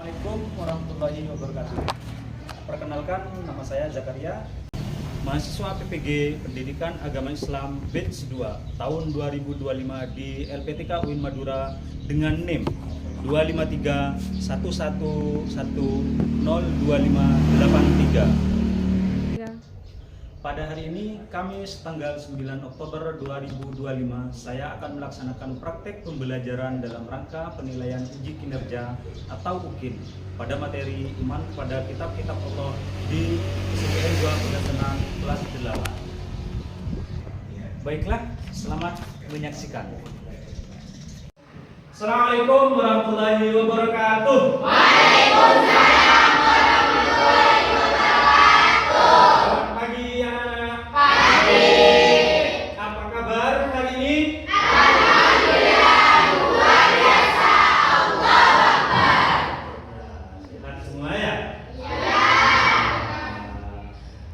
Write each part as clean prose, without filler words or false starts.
Assalamualaikum warahmatullahi wabarakatuh. Perkenalkan, nama saya Zakaria, mahasiswa PPG Pendidikan Agama Islam Batch 2 tahun 2025 di LPTK UIN Madura dengan NIM 25311102583. Pada hari ini, Kamis tanggal 9 Oktober 2025, saya akan melaksanakan praktek pembelajaran dalam rangka penilaian uji kinerja atau UKIN pada materi iman kepada kitab-kitab Allah di SPN 2 Pelaksana kelas 8. Baiklah, selamat menyaksikan. Assalamualaikum warahmatullahi wabarakatuh. Waalaikumsalam.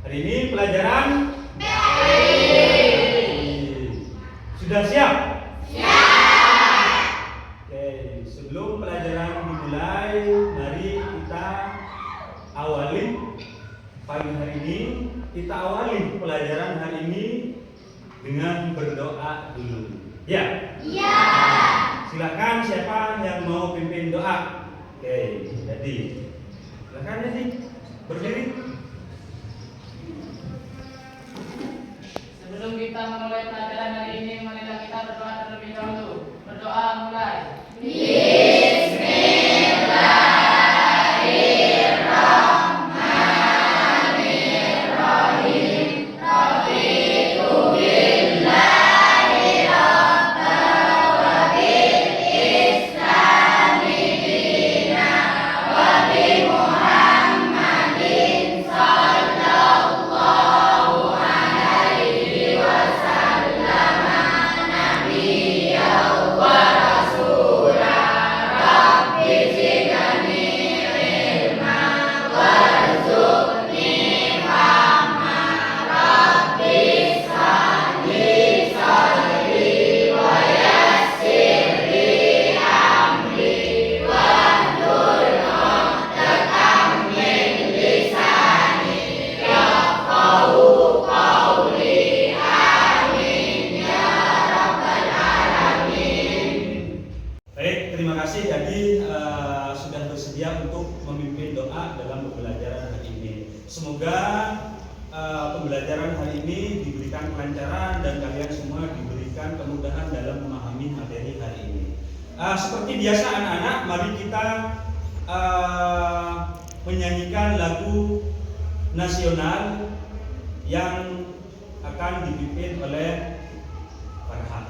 Hari ini pelajaran sudah siap? Siap. Oke, sebelum pelajaran dimulai, mari kita awali pagi hari ini. Kita awali pelajaran hari ini dengan berdoa dulu. Ya? Iya. Silakan siapa yang mau pimpin doa? Oke, jadi silakan jadi berdiri. Sebelum kita memulai pelajaran hari ini, marilah kita berdoa terlebih dahulu. Berdoa mulai. Bismillahirrahmanirrahim. Raditu billahi rabban wa bil islami dinan wa bi Muhammadin sallallahu alaihi wasallam nabiyyan wa rasulan. Rabbi zidni ilma warzuqni fahma. Rabbi shrahli sadri wa yassir li amri wahlul 'uqdatam min lisani yafqahu qawli. Amin ya rabbal alamin. Baik, terima kasih. Jadi sudah bersedia untuk memimpin doa dalam pembelajaran hari ini. Semoga pembelajaran hari ini diberikan kelancaran dan kalian semua diberikan kemudahan dalam memahami materi hari ini. Seperti biasa anak-anak, mari kita menyanyikan lagu nasional yang akan dipimpin oleh Farhan.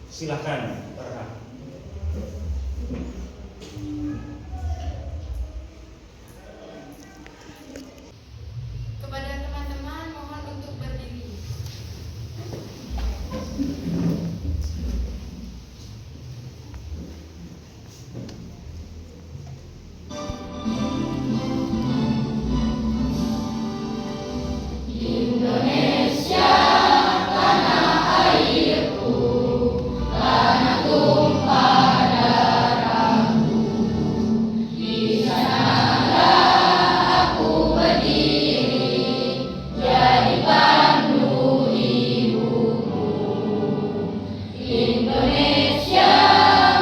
Silakan Farhan. Kepada teman-teman mohon untuk berdiri. Indonesia tanah airku, tanah tumpah darahku. Di sanalah aku berdiri, jadi pandu ibumu. Indonesia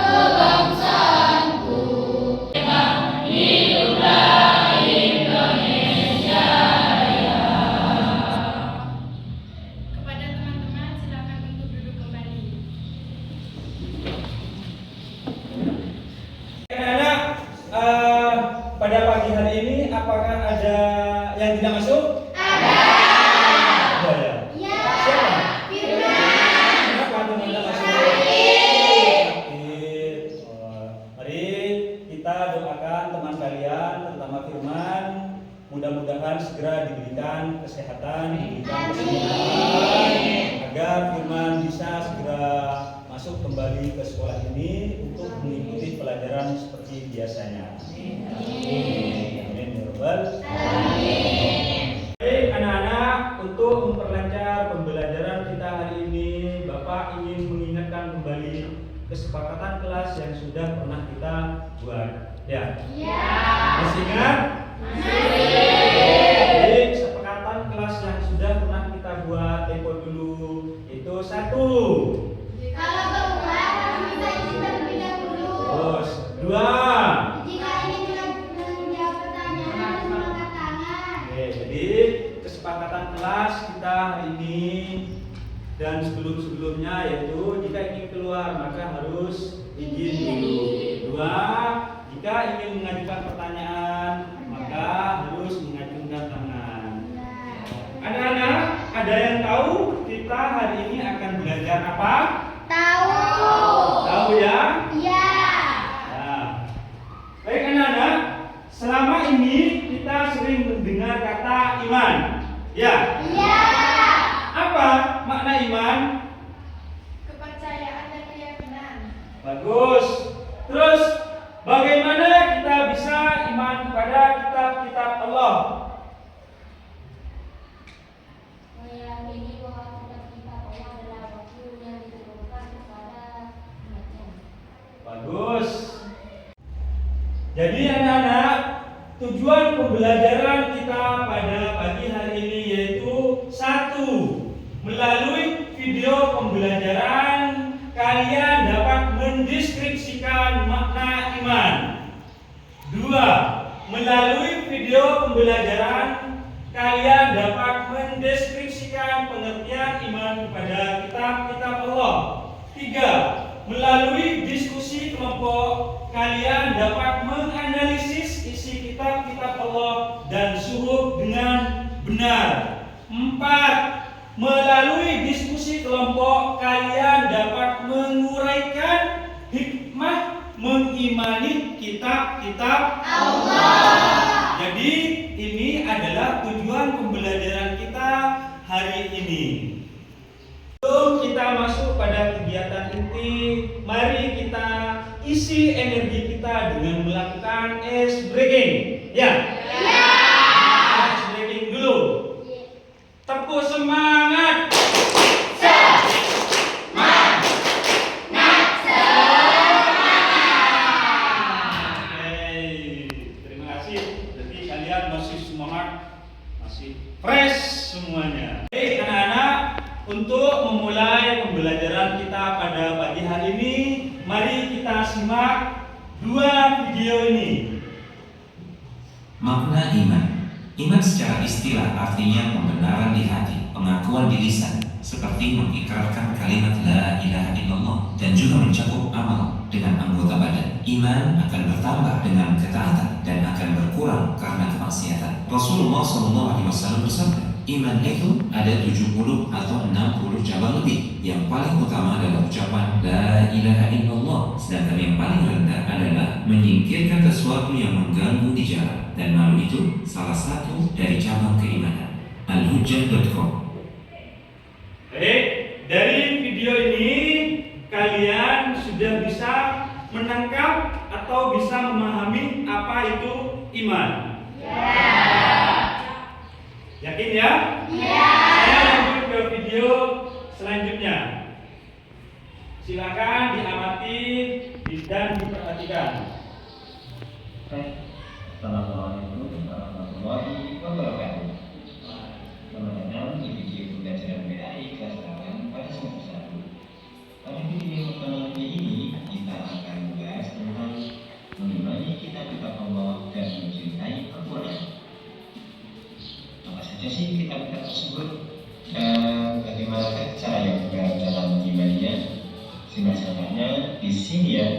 kebangsaanku, hiduplah Indonesia. Kepada teman-teman silakan untuk duduk kembali. Anak-anak, pada pagi hari ini apakah ada yang tidak masuk? Ada ya? Iya. Siapa? Firman. Kenapa teman tidak masuk? Sakit. Mari kita doakan teman kalian, terutama Firman, mudah-mudahan segera diberikan kesehatan, diberikan kesembuhan, agar Firman bisa segera masuk kembali ke sekolah ini untuk mengikuti pelajaran seperti biasanya. Amin. Amin ya Rabbal alamin. Baik anak-anak, untuk memperlancar pembelajaran kita hari ini, Bapak ingin mengingatkan kembali kesepakatan kelas yang sudah pernah kita buat. Ya. Iya. Masih ingat? Jadi kesepakatan kelas yang sudah pernah kita buat tempo dulu itu 1. Kalau keluar harus minta izin terlebih dahulu. Terus 2. Jika ingin menjawab pertanyaan harus mengangkat tangan. Oke, jadi kesepakatan kelas kita hari ini dan sebelum-sebelumnya yaitu jika ingin keluar maka harus izin dulu. 2. Jika ingin mengajukan pertanyaan maka harus mengacungkan tangan. Anak-anak, ada yang tahu kita hari ini akan belajar apa? Tahu. Tahu ya? Iya. Nah, baik anak-anak, selama ini kita sering mendengar kata iman. Ya? Iya. Apa makna iman? Kepercayaan dan keyakinan. Bagus. Terus bagaimana kita bisa iman kepada kitab-kitab Allah? Meyakini bahwa kitab-kitab Allah adalah wahyu yang diturunkan kepada umatnya. Bagus. Jadi anak-anak, tujuan pembelajaran kita pada pagi hari ini yaitu 1. Melalui video pembelajaran kalian dapat mendeskripsikan makna iman. 2. Melalui video pembelajaran kalian dapat mendeskripsikan pengertian iman kepada kitab-kitab Allah. 3. Melalui diskusi kelompok kalian dapat menganalisis isi kitab-kitab Allah dan suruh dengan benar. 4. Melalui diskusi kelompok kalian dapat menguraikan hikmah mengimani kitab-kitab Allah. Jadi ini adalah tujuan pembelajaran kita hari ini. Sebelum kita masuk pada kegiatan inti, mari kita isi energi kita dengan melakukan ice breaking. Ya? Ice breaking dulu. Tepuk semangat. Terima kasih. Jadi kalian masih semangat, masih fresh semuanya. Oke, anak-anak, untuk memulai pembelajaran kita pada pagi hari ini, mari kita simak 2 video ini. Makna iman. Iman secara istilah artinya pembenaran di hati, pengakuan di lisan, seperti mengikrarkan kalimat la ilaha illallah, dan juga mencakup amal dengan anggota badan. Iman akan bertambah dengan ketaatan dan akan berkurang karena kemaksiatan. Rasulullah SAW bersabda, iman itu ada 70 atau 60 cabang lebih. Yang paling utama adalah ucapan la ilaha illallah, sedangkan yang paling rendah adalah menyingkirkan sesuatu yang mengganggu di jalan. Dan malu itu salah satu dari cabang keimanan. Al-Hujjah.com. Baik, dari video ini kalian sudah bisa menangkap atau bisa memahami apa itu iman. Yakin ya? Saya lanjut ke video selanjutnya. Silakan diamati dan diperhatikan. Assalamualaikum warahmatullahi wabarakatuh. Selamat datang di video pembelajaran PAI kelas 8 pada semester 1. Pada video pertama ini kita akan membahas tentang mengimani kitab-kitab Allah dan mencintai Al-Quran. Apa saja sih kitab-kitab tersebut dan bagaimana cara yang benar dalam mengimaninya? Simak saja di sini ya.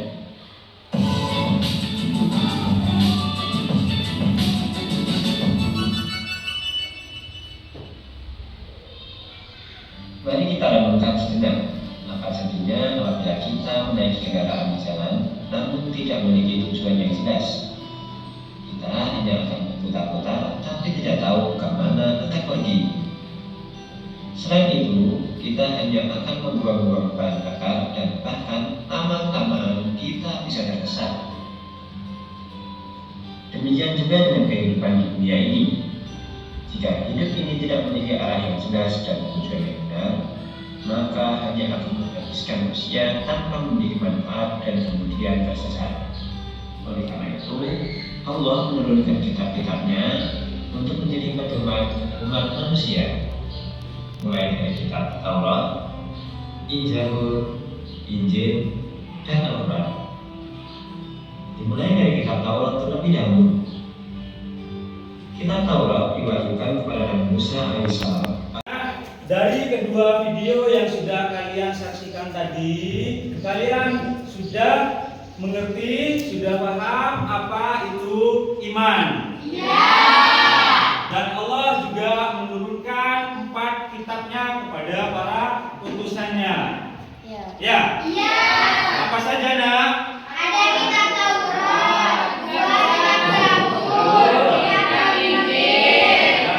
Mari kita renungkan sejenak, apa sedihnya apabila kita menaiki kendaraan di jalan namun tidak memiliki tujuan yang jelas. Kita hanya akan berputar-putar tapi tidak tahu ke mana akan pergi. Selain itu, kita hanya akan membuang-buang bahan bakar dan bahkan lama-kelamaan kita bisa tersesat. Demikian juga dengan kehidupan di dunia ini. Jika hidup ini tidak memiliki arah yang jelas dan tujuan yang benar, maka hanya akan menghabiskan usia tanpa memiliki manfaat dan kemudian tersesat. Oleh karena itu, Allah menurunkan kitab-kitabnya untuk menjadi pedoman umat manusia, mulai dari kitab Taurat, Zabur, Injil, dan Al-Quran. Dimulai dari kitab Taurat terlebih dahulu. Kitab Taurat diwahyukan kepada Nabi Musa alaihissalam. Dari kedua video yang sudah kalian saksikan tadi, kalian sudah mengerti, sudah paham apa itu iman. Dan Allah juga menurunkan 4 kitabnya kepada para utusannya. Ya. Apa saja, Nak? Ada kitab Taurat, 2 kitab Zabur, 3 kitab Injil.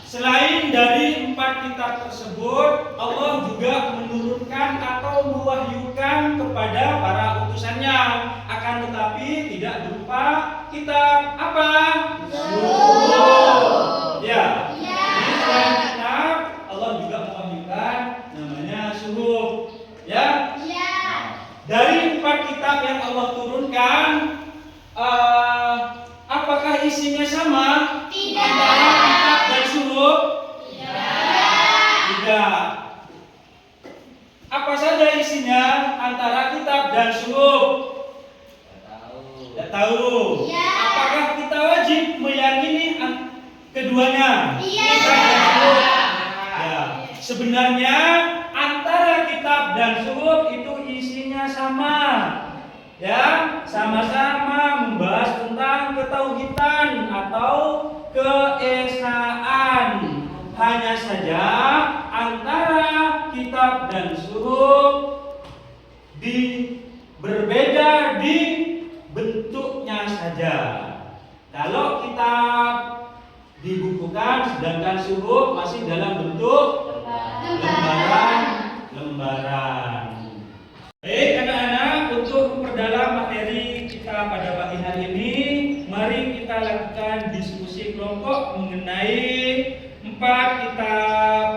Selain dari 4 kitab tersebut, Allah juga menurunkan atau mewahyukan kepada para utusannya. Akan tetapi tidak berupa kitab apa? Suhuf. Ya. Jadi selain kitab, Allah juga mewahyukan namanya suhuf. Ya. Dari 4 kitab yang Allah turunkan, apakah isinya sama? Tidak. Antara kitab dan suhuf? Tidak. Apa saja isinya antara kitab dan suhuf? Tidak tahu. Apakah kita wajib meyakini keduanya? Kitab dan suhuf? Ya. Sebenarnya antara kitab dan suhuf itu isinya sama. Ya, sama-sama membahas tentang ketauhidan atau keesaan. Hanya saja antara kitab dan suhuf berbeda di bentuknya saja. Kalau kitab dibukukan, sedangkan suhuf masih dalam bentuk lembaran. Baik anak-anak, untuk memperdalam materi kita pada pagi hari ini, mari kita lakukan diskusi kelompok mengenai 4 kitab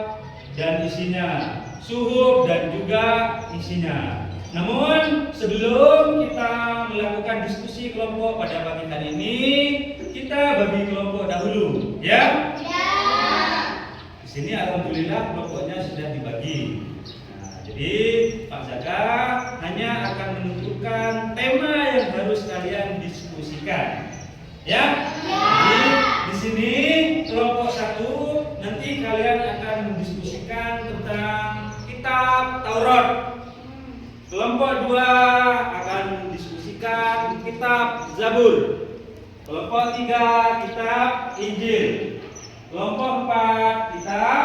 dan isinya, suhuf dan juga isinya. Namun sebelum kita melakukan diskusi kelompok pada pagi hari ini, kita bagi kelompok dahulu, ya? Di sini alhamdulillah kelompoknya sudah dibagi. Jadi Pak Zaka hanya akan menentukan tema yang harus kalian diskusikan, ya. Jadi di sini kelompok 1 nanti kalian akan mendiskusikan tentang kitab Taurat. Kelompok 2 akan mendiskusikan kitab Zabur. Kelompok 3 kitab Injil. Kelompok 4 kitab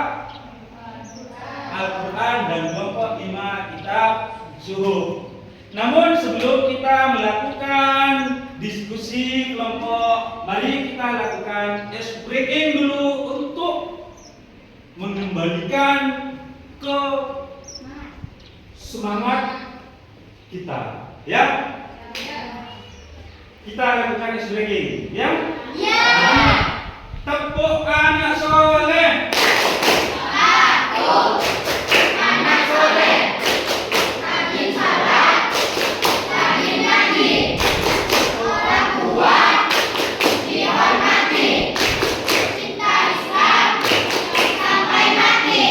Al-Quran, dan kelompok 5 kitab suhuf. Namun sebelum kita melakukan diskusi kelompok, mari kita lakukan ice breaking dulu untuk mengembalikan ke semangat kita, ya. Kita lakukan ice breaking, ya. Tepuk anak soleh. Anak soleh, rajin salat, rajin ngaji, orang tua dihormati, cinta Islam sampai mati.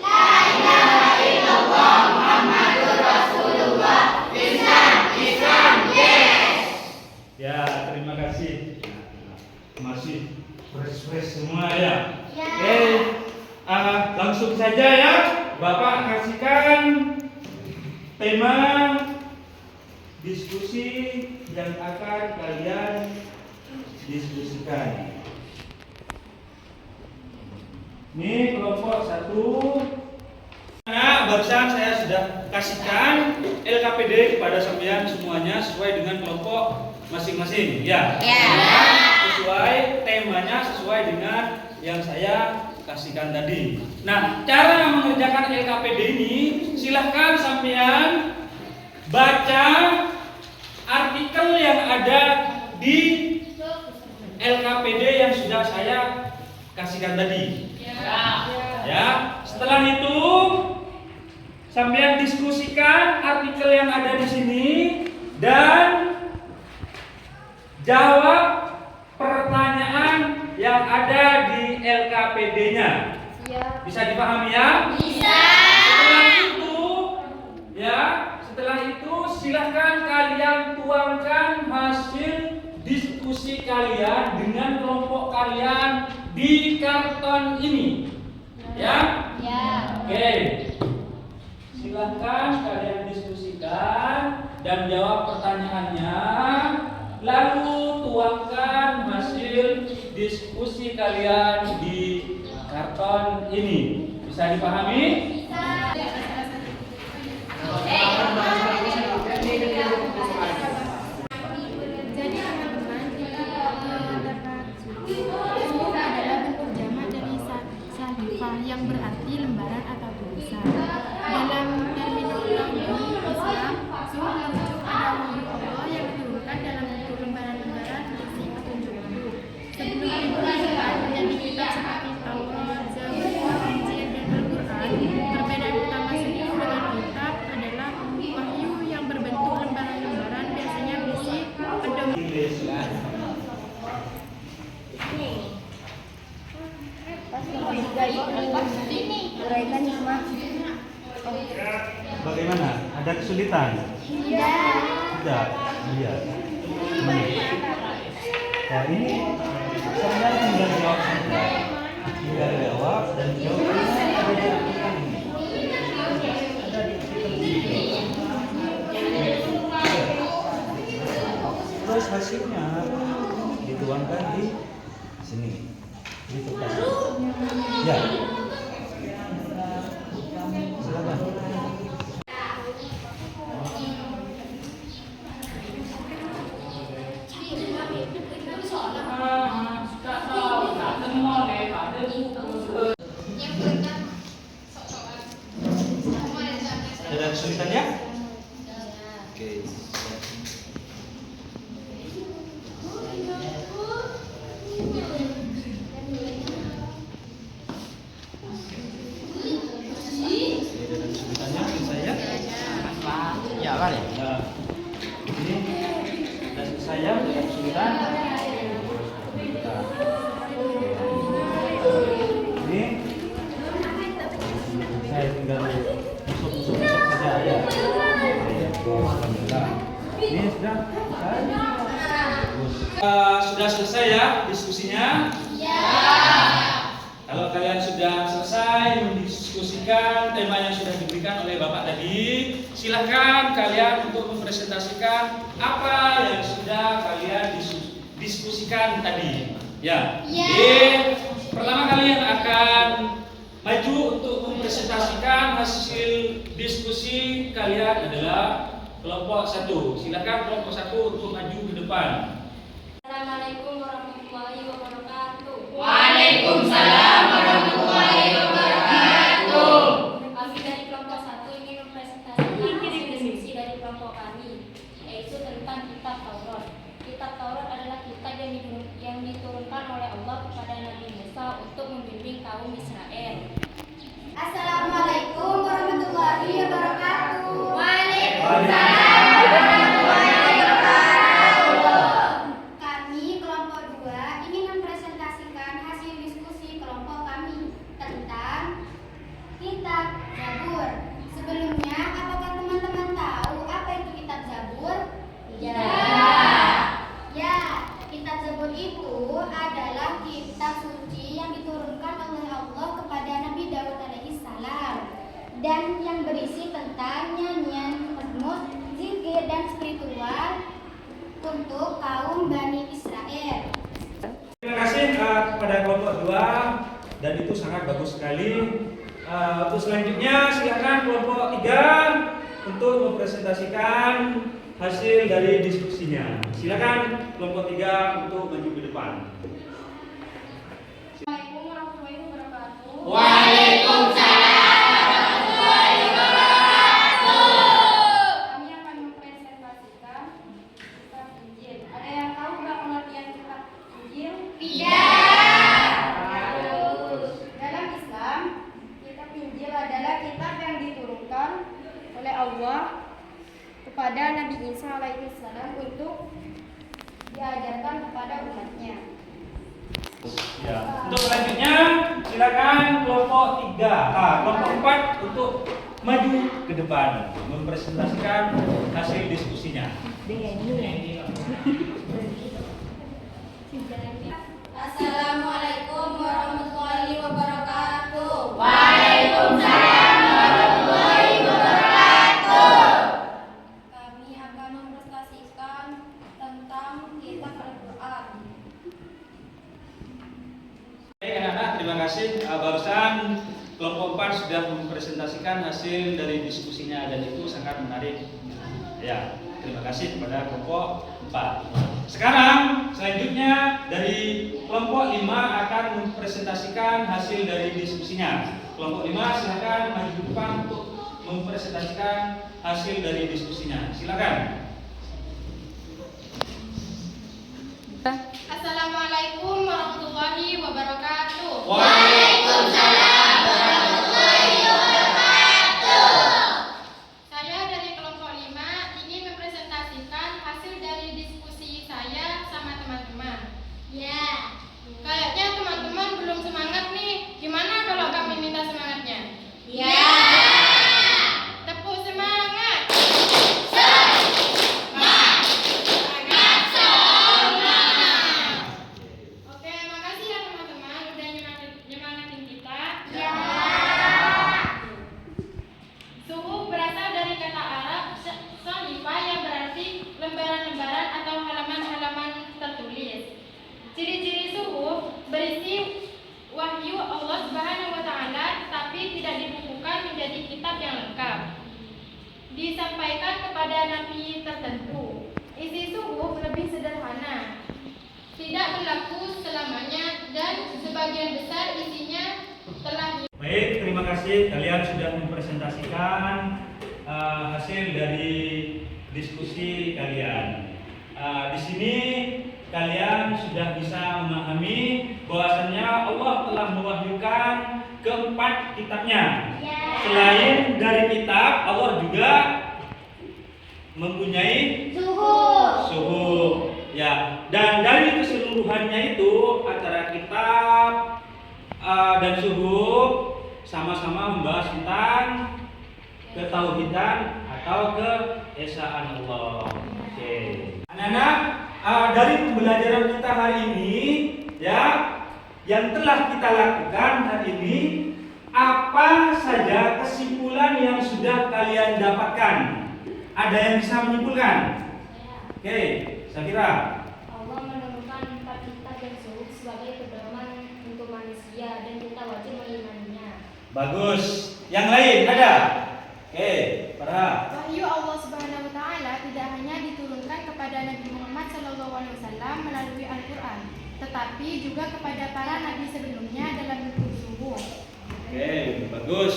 La ilaha illallah Muhammadur Rasulullah. Islam, yes. Ya, terima kasih. Masih fresh semua, ya. Oke. Langsung saja, ya. Bapak kasihkan tema diskusi yang akan kalian diskusikan. Ini kelompok 1. Nah, barusan saya sudah kasihkan LKPD kepada sampean semuanya sesuai dengan kelompok masing-masing, ya. Sesuai temanya, sesuai dengan yang saya kasihkan tadi. Nah, cara mengerjakan LKPD ini, silahkan sampean baca artikel yang ada di LKPD yang sudah saya kasihkan tadi. Ya. Setelah itu sambil diskusikan artikel yang ada di sini dan jawab pertanyaan yang ada di LKPD-nya. Bisa dipahami ya? Bisa. Setelah itu silahkan kalian tuangkan hasil diskusi kalian dengan kelompok kalian di karton ini. Ya? Oke. Silahkan kalian diskusikan dan jawab pertanyaannya. Lalu tuangkan hasil diskusi kalian di karton ini. Bisa dipahami? Jadi teman-teman, kita adalah bentuk jamak dari sahifah yang berarti lembaran atau tulisan. Dalam terminologi Islam, suhuf merujuk pada wahyu Allah yang diturunkan dalam bentuk lembaran-lembaran berisi petunjuk-petunjuk. Sebelum Al-Quran menjadi kitab seperti Taurat, Zabur, Injil, dan Al-Quran, perbedaan utama suhuf dengan kitab adalah wahyu yang berbentuk lembaran-lembaran biasanya berisi pedoman. Bagaimana? Ada kesulitan? Tidak. Iya. Nah, ini saya tinggal jawab saja. Tinggal jawab dan jawabnya ada di artikel ini. Ada di artikel ini. Terus hasilnya dituangkan di sini. Di tempat. Ya. Silakan. Ada kesulitan ya? Oke. Ada kesulitannya saya? Ya, kan ya? Ini dan saya ada kesulitan. Ini saya tinggal masuk saja ya. Ini sudah sudah selesai ya diskusinya? Kalau kalian sudah selesai mendiskusikan tema yang sudah diberikan oleh Bapak tadi, silahkan kalian untuk mempresentasikan apa yang sudah kalian diskusikan tadi. Ya. Pertama kalian akan maju untuk mempresentasikan hasil diskusi kalian adalah kelompok 1. Silakan kelompok 1 untuk maju ke depan. Assalamualaikum warahmatullahi wabarakatuh. Waalaikumsalam warahmatullahi wabarakatuh. Kami dari kelompok 1 ingin mempresentasikan hasil diskusi dari kelompok kami, yaitu tentang kitab Taurat. Kitab Taurat adalah kitab yang diturunkan oleh Allah kepada Nabi Musa untuk membimbing kaum Israel. Assalamualaikum warahmatullahi wabarakatuh. Waalaikumsalam warahmatullahi wabarakatuh. Kami kelompok 2 ingin mempresentasikan hasil diskusi kelompok kami tentang kitab Zabur. Sebelumnya, apakah teman-teman tahu apa itu kitab Zabur? Ya, kitab Zabur itu adalah kitab suci yang diturunkan oleh Allah kepada Nabi Daud alaihissalam dan yang berisi tentang nyanyian, mazmur, zikir dan spiritual untuk kaum Bani Israel. Terima kasih kepada kelompok 2 dan itu sangat bagus sekali. Untuk selanjutnya silakan kelompok 3 untuk mempresentasikan hasil dari diskusinya. Silakan kelompok 3 untuk maju ke depan. Assalamualaikum warahmatullahi wabarakatuh. Waalaikumsalam warahmatullahi wabarakatuh. Kami akan mempresentasikan kitab Injil. Ada yang tahu nggak pengertian kitab Injil? Tidak. Dalam Islam, kitab Injil adalah kitab yang diturunkan Ya. Untuk selanjutnya silakan kelompok 3, kelompok 4 untuk maju ke depan mempresentasikan hasil diskusinya. Assalamualaikum warahmatullahi wabarakatuh. Waalaikumsalam warahmatullahi wabarakatuh. Kami akan mempresentasikan tentang kitab Al-Quran. Baik anak-anak, terima kasih. Barusan kelompok 4 sudah mempresentasikan hasil dari diskusinya dan itu sangat menarik. Ya, terima kasih kepada kelompok 4. Sekarang selanjutnya dari kelompok 5 akan mempresentasikan hasil dari diskusinya. Kelompok 5 silakan maju ke depan untuk mempresentasikan hasil dari diskusinya. Silakan. Assalamualaikum warahmatullahi wabarakatuh. Waalaikumsalam warahmatullahi wabarakatuh. Saya dari kelompok 5 ingin mempresentasikan hasil dari diskusi saya sama teman-teman. Ya. Kayaknya teman-teman belum semangat nih. Gimana kalau kami minta semangatnya? Ya. Tepuk semangat. Oke, makasih ya teman-teman udah nyemangatin kita. Ya. Suhuf berasal dari kata Arab sonifa yang berarti lembaran-lembaran atau halaman-halaman tertulis. Ciri-ciri suhuf berisi wahyu Allah Subhanahu wa taala tapi tidak dibukukan menjadi kitab yang lengkap. Disampaikan kepada nabi tertentu. Isi suhuf lebih sederhana. Tidak berlaku selamanya dan sebagian besar isinya telah Baik, terima kasih kalian sudah mempresentasikan hasil dari diskusi kalian. Di sini kalian sudah bisa memahami bahwasannya Allah telah mewahyukan keempat kitabnya. Selain dari kitab, Allah juga mempunyai suhuf. Ya, dan dari keseluruhannya itu antara kitab dan suhuf sama-sama membahas tentang ketauhidan atau keesaan Allah. Oke. Anak-anak, dari pembelajaran kita hari ini ya, yang telah kita lakukan hari ini, apa saja kesimpulan yang sudah kalian dapatkan? Ada yang bisa menyimpulkan? Oke, saya kira Allah menurunkan 4 kitab dan suhuf sebagai pedoman untuk manusia dan kita wajib mengimaninya. bagus. Yang lain ada? Oke, Farha. Wahyu Allah Subhanahu wa taala tidak hanya diturunkan kepada Nabi Muhammad SAW melalui Al-Qur'an, tetapi juga kepada para nabi sebelumnya dalam bentuk suhuf. Oke, bagus.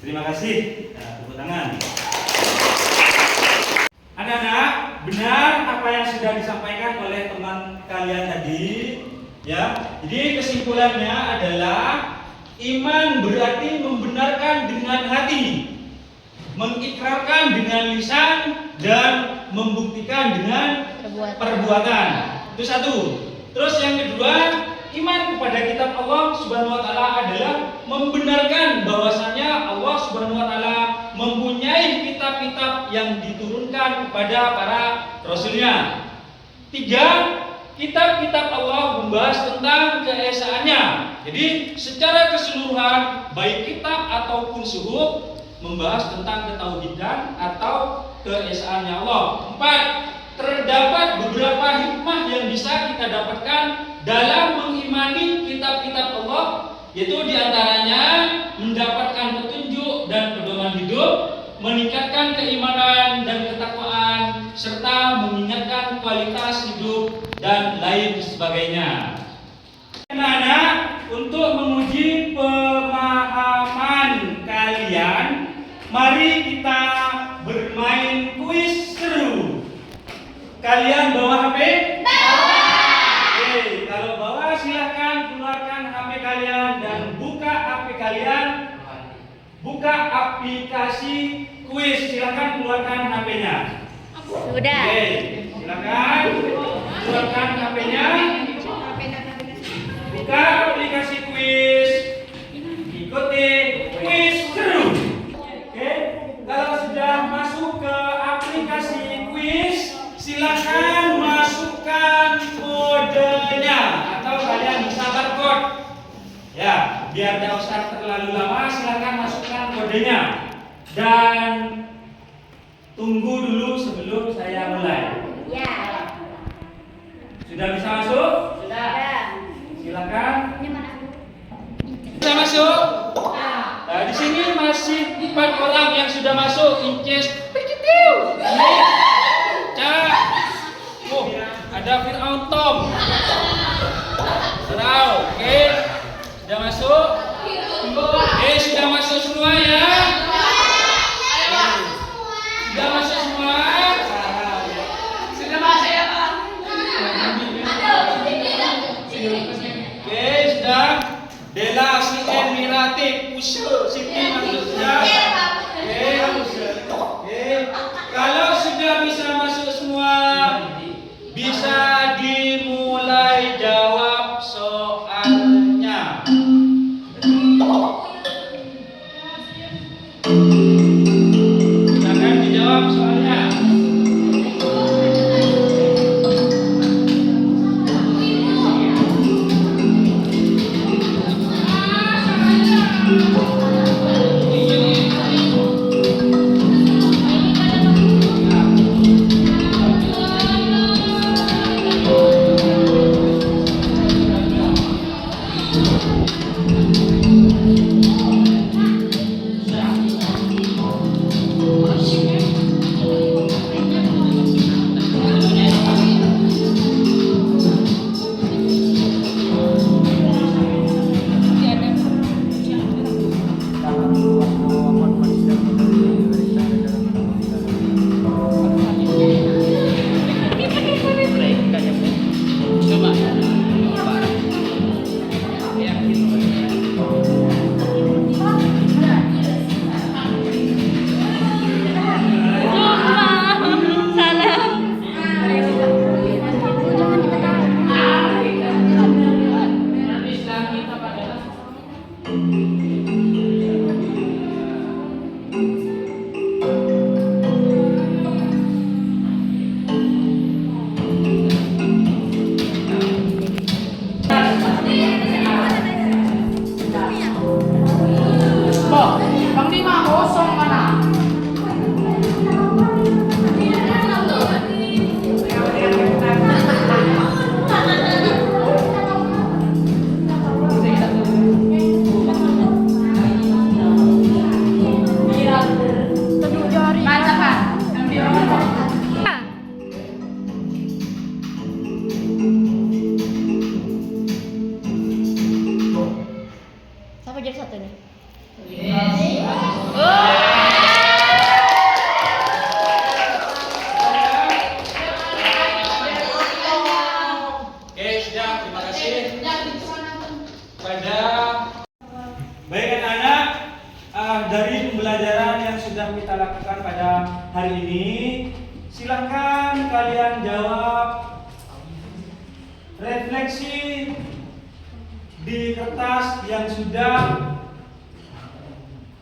Terima kasih. Nah, tepuk tangan. Anak-anak, benar apa yang sudah disampaikan oleh teman kalian tadi? Ya. Jadi kesimpulannya adalah iman berarti membenarkan dengan hati, mengikrarkan dengan lisan, dan membuktikan dengan perbuatan. Itu satu. Terus yang kedua, iman kepada kitab Allah Subhanahu wa taala adalah membenarkan bahwasanya Allah Subhanahu wa taala mempunyai kitab-kitab yang diturunkan kepada para rasulnya. Tiga, kitab-kitab Allah membahas tentang keesaannya. Jadi secara keseluruhan baik kitab ataupun suhuf membahas tentang ketauhidan atau keesaannya Allah. 4, terdapat beberapa hikmah yang bisa kita dapatkan dalam mengimani kitab-kitab Allah, yaitu diantaranya mendapatkan petunjuk dan pedoman hidup, meningkatkan keimanan dan ketakwaan, serta mengingatkan kualitas hidup dan lain sebagainya. Anak-anak, untuk menguji pemahaman kalian, mari kita bermain kuis seru. Kalian bawa HP? Bawa. Oke, kalau bawa silahkan keluarkan HP kalian dan buka HP kalian. Buka aplikasi kuis, silahkan keluarkan HP-nya. Sudah. Oke, silakan keluarkan HP-nya. Silakan masukkan kodenya atau kalian bisa barcode. Ya, biar tidak usah terlalu lama, silakan masukkan kodenya dan tunggu dulu sebelum saya mulai. Ya. Sudah bisa masuk? Sudah. Silakan. Ini mana? Bisa masuk? Nah, di sini masih 4 orang yang sudah masuk. Inces, begitu. Oh, ada Fir'aun Tom. Tahu, oke. Sudah masuk? Oke, sudah masuk semua ya? Sudah masuk semua? Sudah masuk ya, Pak? Oke, sudah. Dela, Sien, Miratik, Usul, Siti maksudnya. Oke. Kalau sudah bisa masuk semua, bisa dimulai jawab soalnya. Silakan dijawab soalnya. Siapa jadi satu nih? Oke, sudah. Terima kasih. Baik anak-anak, dari pembelajaran yang sudah kita lakukan pada hari ini, silakan kalian jawab refleksi di kertas yang sudah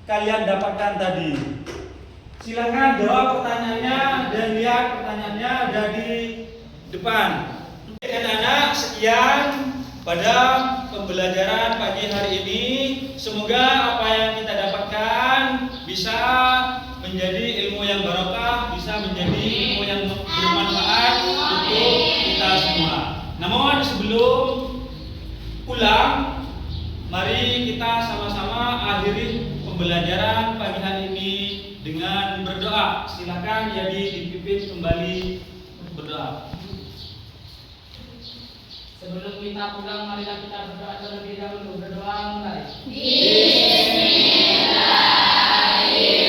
kalian dapatkan tadi. Silakan jawab pertanyaannya dan lihat pertanyaannya ada di depan. Anak-anak, sekian pada pembelajaran pagi hari ini. Semoga apa yang kita dapatkan bisa menjadi ilmu yang barokah, bisa menjadi ilmu yang bermanfaat untuk kita semua. Namun sebelum pulang, mari kita sama-sama akhiri pembelajaran pagi hari ini dengan berdoa. Silakan jadi dipimpin kembali berdoa. Sebelum kita pulang, marilah kita berdoa terlebih dahulu. Berdoa mulai. Bismillahirrahmanirrahim.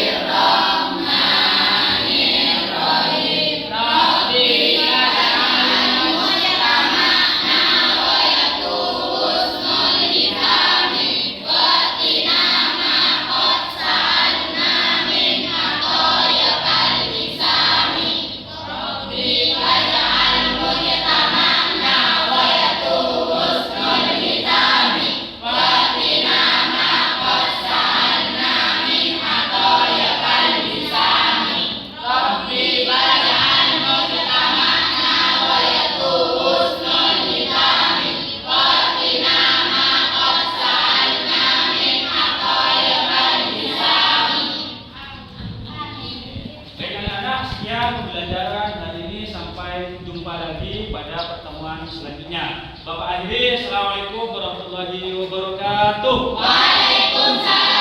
lagi pada pertemuan selanjutnya. Bapak akhiri, Assalamualaikum warahmatullahi wabarakatuh. Waalaikumsalam.